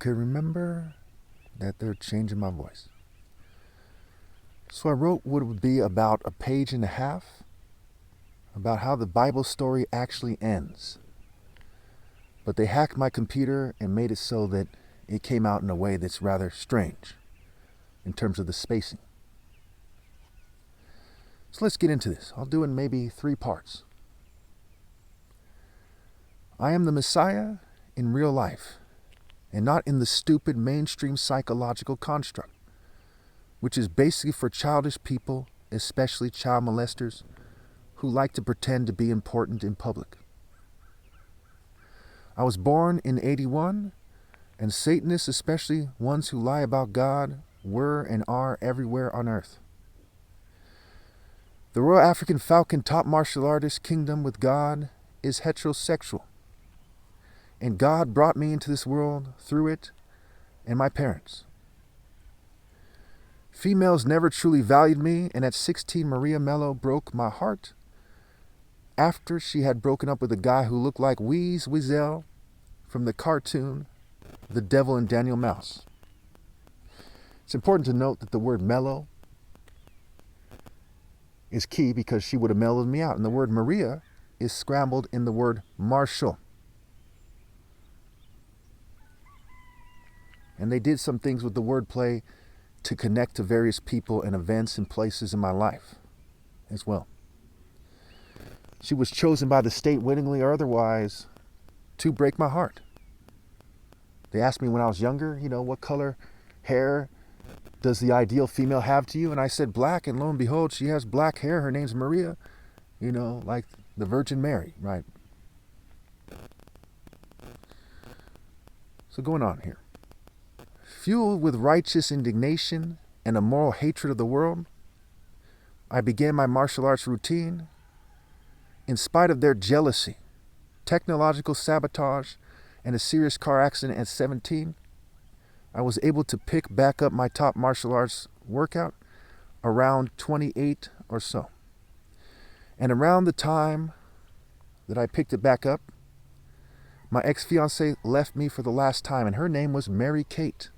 Okay, remember that they're changing my voice. So I wrote what would be about a page and a half about how the Bible story actually ends. But they hacked my computer and made it so that it came out in a way that's rather strange in terms of the spacing. So let's get into this. I'll do it in maybe 3 parts. I am the Messiah in real life, and not in the stupid mainstream psychological construct, which is basically for childish people, especially child molesters, who like to pretend to be important in public. I was born in 81, and Satanists, especially ones who lie about God, were and are everywhere on earth. The Royal African Falcon top martial artist kingdom with God is heterosexual, and God brought me into this world through it and my parents. Females never truly valued me, and at 16 Maria Mello broke my heart after she had broken up with a guy who looked like Wheeze Weasel from the cartoon The Devil and Daniel Mouse. It's important to note that the word mellow is key because she would have mellowed me out, and the word Maria is scrambled in the word Marshall. And they did some things with the wordplay to connect to various people and events and places in my life as well. She was chosen by the state, wittingly or otherwise, to break my heart. They asked me when I was younger, what color hair does the ideal female have to you? And I said black, and lo and behold, she has black hair. Her name's Maria, like the Virgin Mary, right? So going on here. Fueled with righteous indignation and a moral hatred of the world, I began my martial arts routine. In spite of their jealousy, technological sabotage, and a serious car accident at 17, I was able to pick back up my top martial arts workout around 28 or so. And around the time that I picked it back up, my ex-fiancée left me for the last time, and her name was Mary Kate.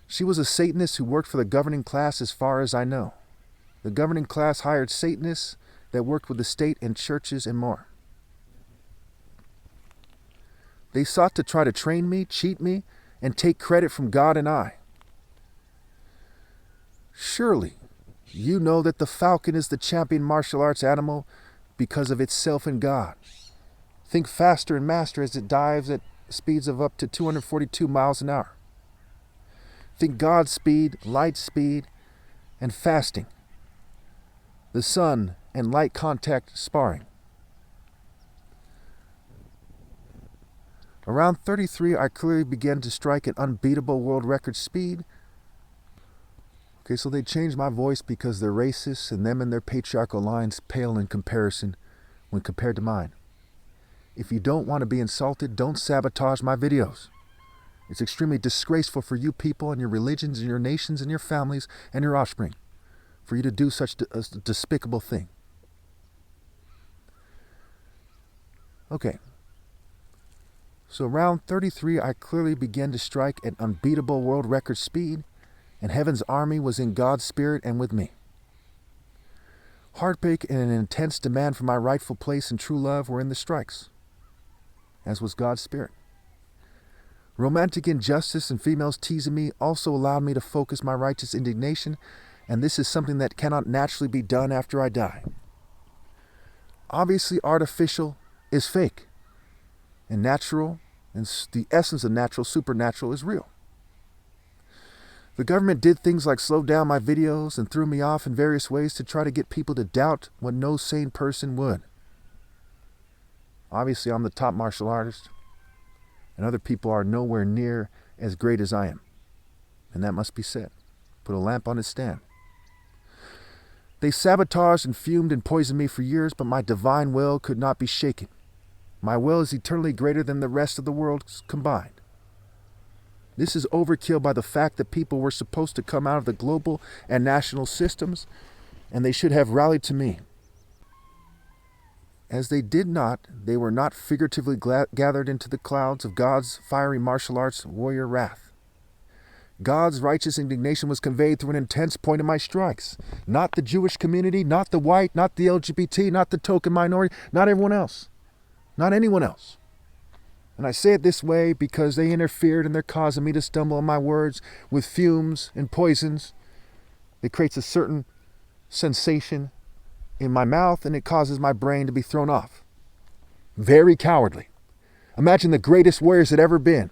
She was a Satanist who worked for the governing class as far as I know. The governing class hired Satanists that worked with the state and churches and more. They sought to try to train me, cheat me, and take credit from God and I. Surely, you know that the falcon is the champion martial arts animal because of itself in God. Think faster and master as it dives at speeds of up to 242 miles an hour. Think God speed, light speed, and fasting. The sun and light contact sparring. Around 33, I clearly began to strike an unbeatable world record speed. Okay, so they changed my voice because they're racist, and them and their patriarchal lines pale in comparison when compared to mine. If you don't want to be insulted, don't sabotage my videos. It's extremely disgraceful for you people and your religions and your nations and your families and your offspring for you to do such a despicable thing. Okay. So around 33, I clearly began to strike an unbeatable world record speed, and heaven's army was in God's spirit and with me. Heartbreak and an intense demand for my rightful place and true love were in the strikes, as was God's spirit. Romantic injustice and females teasing me also allowed me to focus my righteous indignation, and this is something that cannot naturally be done after I die. Obviously, artificial is fake, and natural, and the essence of natural, supernatural, is real. The government did things like slow down my videos and threw me off in various ways to try to get people to doubt what no sane person would. Obviously, I'm the top martial artist, and other people are nowhere near as great as I am. And that must be said. Put a lamp on its stand. They sabotaged and fumed and poisoned me for years, but my divine will could not be shaken. My will is eternally greater than the rest of the world combined. This is overkill by the fact that people were supposed to come out of the global and national systems, and they should have rallied to me. As they did not, they were not figuratively gathered into the clouds of God's fiery martial arts warrior wrath. God's righteous indignation was conveyed through an intense point of my strikes. Not the Jewish community, not the white, not the LGBT, not the token minority, not everyone else. Not anyone else. And I say it this way because they interfered and they're causing me to stumble on my words with fumes and poisons. It creates a certain sensation in my mouth and it causes my brain to be thrown off. Very cowardly. Imagine the greatest warriors that ever been,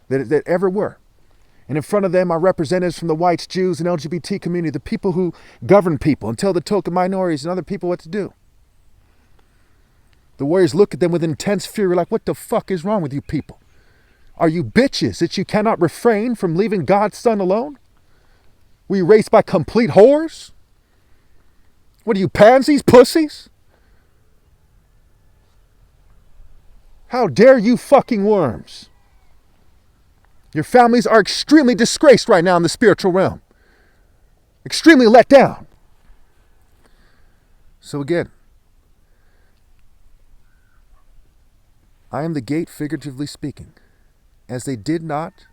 that ever were. And in front of them are representatives from the whites, Jews, and LGBT community, the people who govern people and tell the token minorities and other people what to do. The warriors look at them with intense fury like, what the fuck is wrong with you people? Are you bitches that you cannot refrain from leaving God's son alone? Were you raised by complete whores? What are you, pansies, pussies? How dare you fucking worms? Your families are extremely disgraced right now in the spiritual realm. Extremely let down. So again, I am the gate, figuratively speaking. As they did not,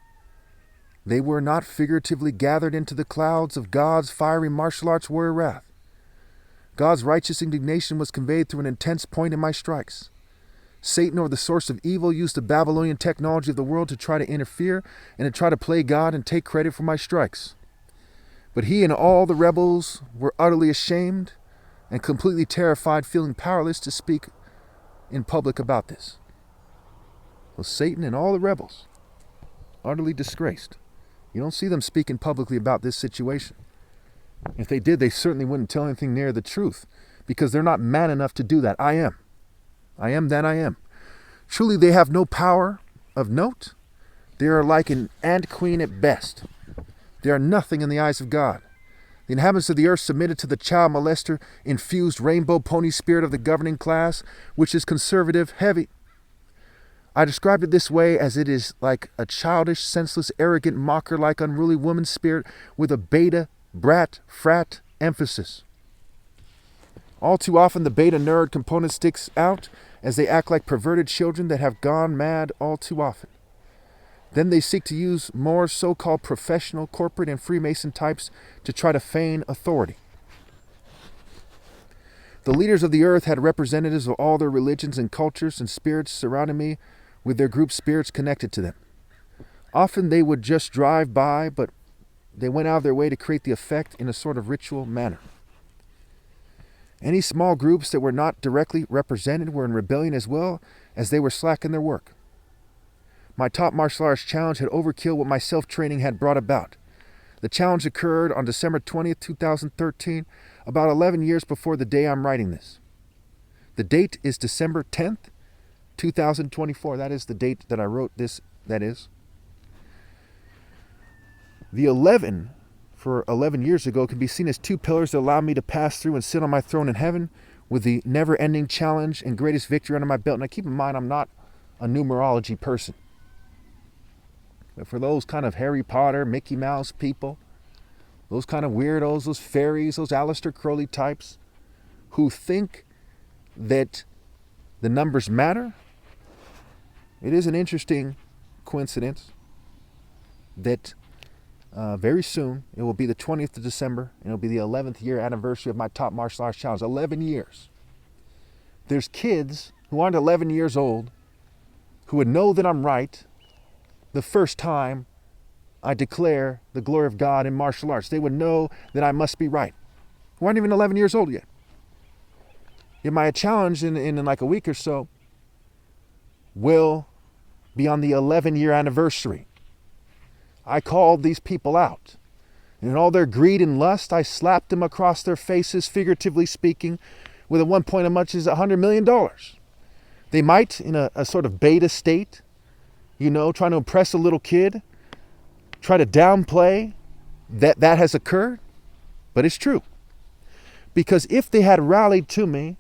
they were not figuratively gathered into the clouds of God's fiery martial arts warrior wrath. God's righteous indignation was conveyed through an intense point in my strikes. Satan, or the source of evil, used the Babylonian technology of the world to try to interfere and to try to play God and take credit for my strikes. But he and all the rebels were utterly ashamed and completely terrified, feeling powerless to speak in public about this. Well, Satan and all the rebels, utterly disgraced. You don't see them speaking publicly about this situation. If they did, they certainly wouldn't tell anything near the truth, because they're not man enough to do that. I am. I am that I am. Truly, they have no power of note. They are like an ant queen at best. They are nothing in the eyes of God. The inhabitants of the earth submitted to the child molester infused rainbow pony spirit of the governing class, which is conservative, heavy. I described it this way as it is like a childish, senseless, arrogant, mocker-like, unruly woman spirit with a beta, brat, frat emphasis. All too often the beta nerd component sticks out as they act like perverted children that have gone mad all too often. Then they seek to use more so-called professional, corporate, and Freemason types to try to feign authority. The leaders of the earth had representatives of all their religions and cultures and spirits surrounding me with their group spirits connected to them. Often they would just drive by, but they went out of their way to create the effect in a sort of ritual manner. Any small groups that were not directly represented were in rebellion as well, as they were slack in their work. My top martial arts challenge had overkill what my self-training had brought about. The challenge occurred on December 20th, 2013, about 11 years before the day I'm writing this. The date is December 10th, 2024. That is the date that I wrote this, that is. The 11 for 11 years ago can be seen as two pillars that allow me to pass through and sit on my throne in heaven with the never-ending challenge and greatest victory under my belt. Now keep in mind, I'm not a numerology person. But for those kind of Harry Potter, Mickey Mouse people, those kind of weirdos, those fairies, those Aleister Crowley types who think that the numbers matter, it is an interesting coincidence that very soon, it will be the 20th of December, and it'll be the 11th year anniversary of my top martial arts challenge. 11 years. There's kids who aren't 11 years old who would know that I'm right the first time I declare the glory of God in martial arts. They would know that I must be right. Who aren't even 11 years old yet. Yet my challenge in like a week or so will be on the 11-year anniversary. I called these people out. And in all their greed and lust, I slapped them across their faces, figuratively speaking, with at one point as much as $100 million. They might, in a sort of beta state, trying to impress a little kid, try to downplay that has occurred, but it's true. Because if they had rallied to me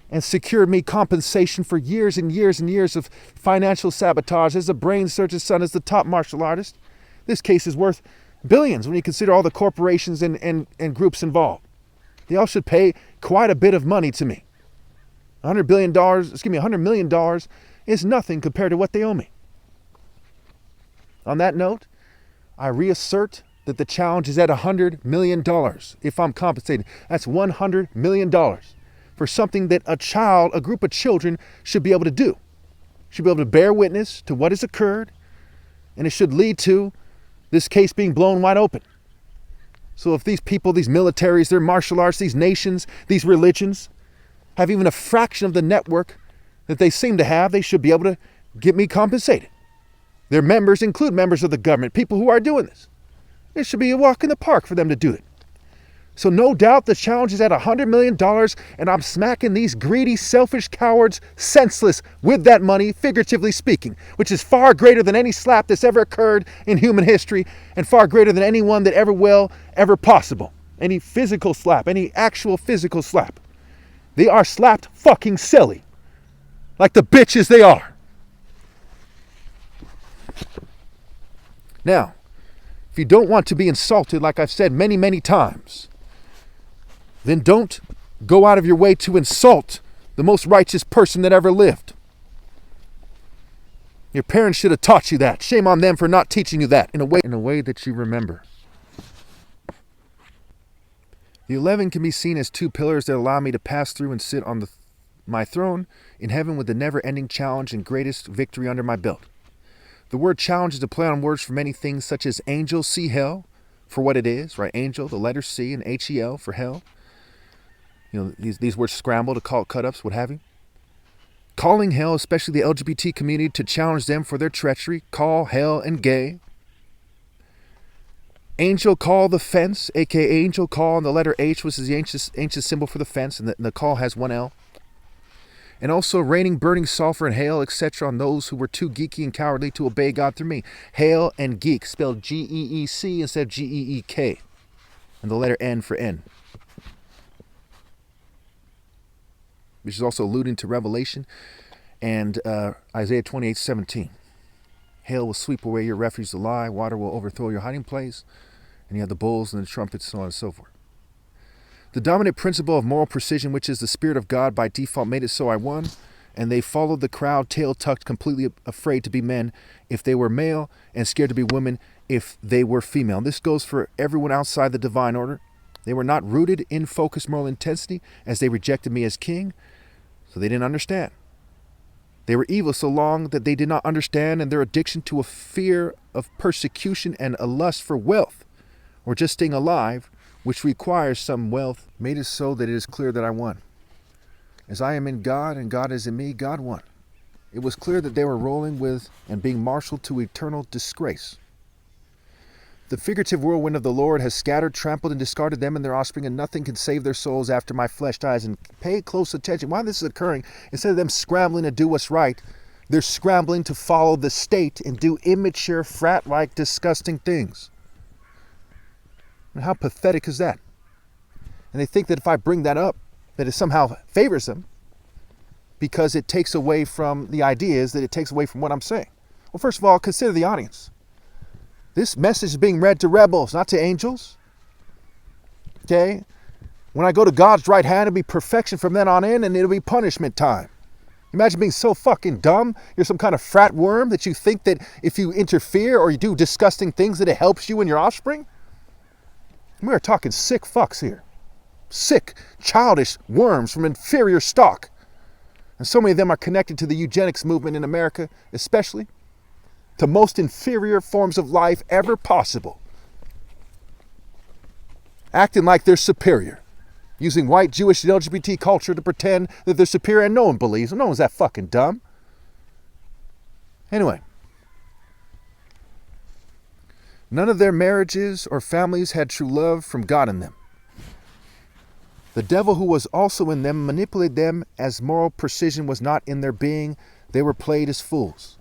and secured me compensation for years and years and years of financial sabotage as a brain surgeon's son, as the top martial artist, this case is worth billions when you consider all the corporations and groups involved. They all should pay quite a bit of money to me. $100 million is nothing compared to what they owe me. On that note, I reassert that the challenge is at $100 million if I'm compensated. That's $100 million for something that a group of children should be able to do. Should be able to bear witness to what has occurred, and it should lead to this case being blown wide open. So if these people, these militaries, their martial arts, these nations, these religions have even a fraction of the network that they seem to have, they should be able to get me compensated. Their members include members of the government, people who are doing this. It should be a walk in the park for them to do it. So no doubt the challenge is at $100 million, and I'm smacking these greedy, selfish cowards senseless with that money, figuratively speaking, which is far greater than any slap that's ever occurred in human history, and far greater than any one that ever will, ever possible. Any physical slap, any actual physical slap. They are slapped fucking silly, like the bitches they are. Now, if you don't want to be insulted, like I've said many, many times, then don't go out of your way to insult the most righteous person that ever lived. Your parents should have taught you that. Shame on them for not teaching you that in a way that you remember. The 11 can be seen as two pillars that allow me to pass through and sit on my throne in heaven with the never-ending challenge and greatest victory under my belt. The word challenge is a play on words for many things, such as angel, see hell, for what it is, right? Angel, the letter C, and H-E-L for hell. You know, these words scramble to call it cut-ups, what have you. Calling hell, especially the LGBT community, to challenge them for their treachery. Call hell and gay. Angel call the fence, aka angel call, and the letter H, which is the ancient symbol for the fence, and the call has one L. And also raining burning sulfur and hail, etc. on those who were too geeky and cowardly to obey God through me. Hail and geek, spelled G-E-E-C instead of G-E-E-K. And the letter N for N. Which is also alluding to Revelation and Isaiah 28:17. Hail will sweep away your refuge to lie, water will overthrow your hiding place, and you have the bowls and the trumpets, so on and so forth. The dominant principle of moral precision, which is the Spirit of God by default, made it so I won, and they followed the crowd, tail tucked, completely afraid to be men if they were male, and scared to be women if they were female. And this goes for everyone outside the divine order. They were not rooted in focused moral intensity, as they rejected me as king, so they didn't understand. They were evil so long that they did not understand, and their addiction to a fear of persecution and a lust for wealth, or just staying alive, which requires some wealth, made it so that it is clear that I won. As I am in God and God is in me, God won. It was clear that they were rolling with and being marshaled to eternal disgrace. The figurative whirlwind of the Lord has scattered, trampled, and discarded them and their offspring, and nothing can save their souls after my flesh dies. And pay close attention. While this is occurring, instead of them scrambling to do what's right, they're scrambling to follow the state and do immature, frat-like, disgusting things. And how pathetic is that? And they think that if I bring that up, that it somehow favors them because it takes away from the ideas, that it takes away from what I'm saying. Well, first of all, consider the audience. This message is being read to rebels, not to angels. Okay? When I go to God's right hand, it'll be perfection from then on in, and it'll be punishment time. Imagine being so fucking dumb. You're some kind of frat worm that you think that if you interfere or you do disgusting things that it helps you and your offspring. We are talking sick fucks here. Sick, childish worms from inferior stock. And so many of them are connected to the eugenics movement in America, especially to most inferior forms of life ever possible. Acting like they're superior. Using white, Jewish, and LGBT culture to pretend that they're superior, and no one believes them. No one's that fucking dumb. Anyway. None of their marriages or families had true love from God in them. The devil who was also in them manipulated them as moral precision was not in their being. They were played as fools.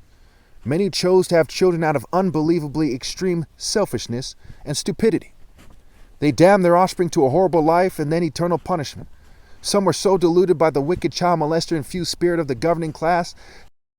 Many chose to have children out of unbelievably extreme selfishness and stupidity. They damned their offspring to a horrible life and then eternal punishment. Some were so deluded by the wicked child molester infused spirit of the governing class